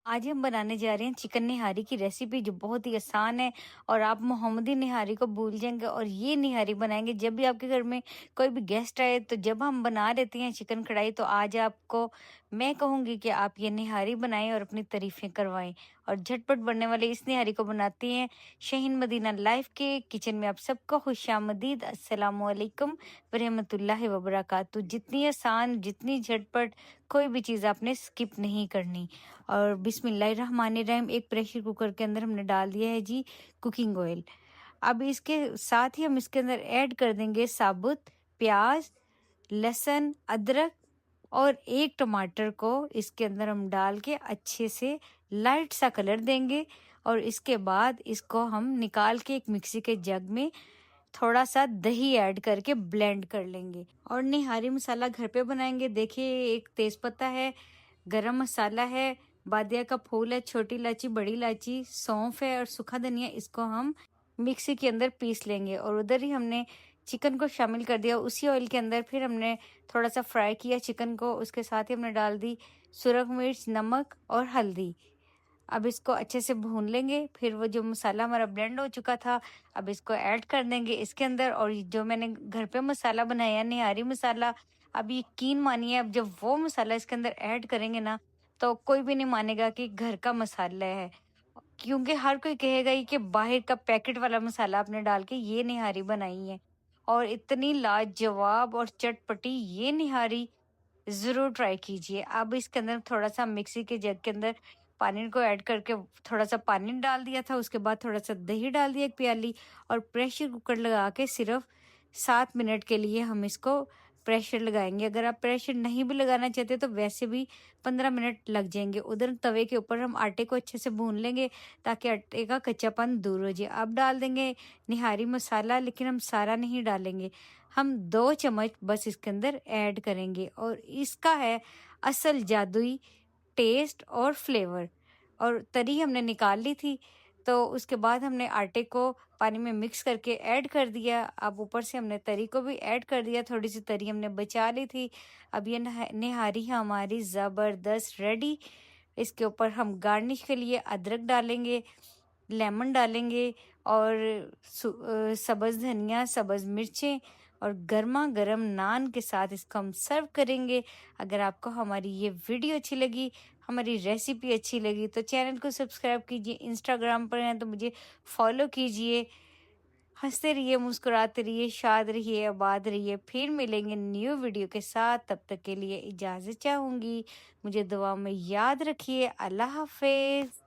आज हम बनाने जा रहे हैं चिकन निहारी की रेसिपी जो बहुत ही आसान है। और आप मोहम्मदी निहारी को भूल जाएंगे और ये निहारी बनाएंगे जब भी आपके घर में कोई भी गेस्ट आए। तो जब हम बना देते हैं चिकन कढ़ाई, तो आज आपको मैं कहूँगी कि आप ये निहारी बनाएं और अपनी तारीफें करवाएं। और झटपट बनने वाले इस निहारी को बनाती हैं शहीन मदीना लाइफ के किचन में। आप सबको खुशामदीद, अस्सलाम वालेकुम वरहमतुल्लाहि वबरकातुहू। जितनी आसान, जितनी झटपट, कोई भी चीज़ आपने स्किप नहीं करनी। और बिस्मिल्लाहिर्रहमानिर्रहीम, एक प्रेशर कुकर के अंदर हमने डाल दिया है जी कुकिंग ऑयल। अब इसके साथ ही हम इसके अंदर ऐड कर देंगे साबुत प्याज, लहसुन, अदरक और एक टमाटर को इसके अंदर हम डाल के अच्छे से लाइट सा कलर देंगे। और इसके बाद इसको हम निकाल के एक मिक्सी के जग में थोड़ा सा दही ऐड करके ब्लेंड कर लेंगे। और निहारी मसाला घर पे बनाएंगे। देखिए, एक तेज़पत्ता है, गरम मसाला है, बादिया का फूल है, छोटी इलायची, बड़ी इलायची, सौंफ है और सूखा धनिया। इसको हम मिक्सी के अंदर पीस लेंगे। और उधर ही हमने चिकन को शामिल कर दिया उसी ऑयल के अंदर। फिर हमने थोड़ा सा फ्राई किया चिकन को। उसके साथ ही हमने डाल दी सुरख मिर्च, नमक और हल्दी। अब इसको अच्छे से भून लेंगे। फिर वो जो मसाला हमारा ब्लेंड हो चुका था, अब इसको ऐड कर देंगे इसके अंदर। और जो मैंने घर पे मसाला बनाया, निहारी मसाला, अब यकीन मानिए, अब जब वो मसाला इसके अंदर ऐड करेंगे ना, तो कोई भी नहीं मानेगा कि घर का मसाला है। क्योंकि हर कोई कहेगा ही कि बाहर का पैकेट वाला मसाला आपने डाल के ये निहारी बनाई है। और इतनी लाजवाब और चटपटी ये निहारी ज़रूर ट्राई कीजिए। अब इसके अंदर थोड़ा सा मिक्सी के जग के अंदर पानी को ऐड करके थोड़ा सा पानी डाल दिया था। उसके बाद थोड़ा सा दही डाल दिया, एक प्याली। और प्रेशर कुकर लगा के सिर्फ 7 मिनट के लिए हम इसको प्रेशर लगाएंगे। अगर आप प्रेशर नहीं भी लगाना चाहते तो वैसे भी 15 मिनट लग जाएंगे। उधर तवे के ऊपर हम आटे को अच्छे से भून लेंगे ताकि आटे का कच्चापन दूर हो जाए। अब डाल देंगे निहारी मसाला, लेकिन हम सारा नहीं डालेंगे। हम 2 चम्मच बस इसके अंदर ऐड करेंगे। और इसका है असल जादुई टेस्ट और फ्लेवर। और तरी हमने निकाल ली थी, तो उसके बाद हमने आटे को पानी में मिक्स करके ऐड कर दिया। अब ऊपर से हमने तरी को भी ऐड कर दिया, थोड़ी सी तरी हमने बचा ली थी। अब ये निहारी हमारी ज़बरदस्त रेडी। इसके ऊपर हम गार्निश के लिए अदरक डालेंगे, लेमन डालेंगे और सब्ज़ धनिया, सब्ज़ मिर्चें और गर्मा गर्म नान के साथ इसको हम सर्व करेंगे। अगर आपको हमारी ये वीडियो अच्छी लगी, हमारी रेसिपी अच्छी लगी, तो चैनल को सब्सक्राइब कीजिए। इंस्टाग्राम पर हैं तो मुझे फॉलो कीजिए। हंसते रहिए, मुस्कुराते रहिए, शाद रहिए, आबाद रहिए। फिर मिलेंगे न्यू वीडियो के साथ। तब तक के लिए इजाज़त चाहूँगी। मुझे दुआ में याद रखिए। अल्लाह हाफिज़।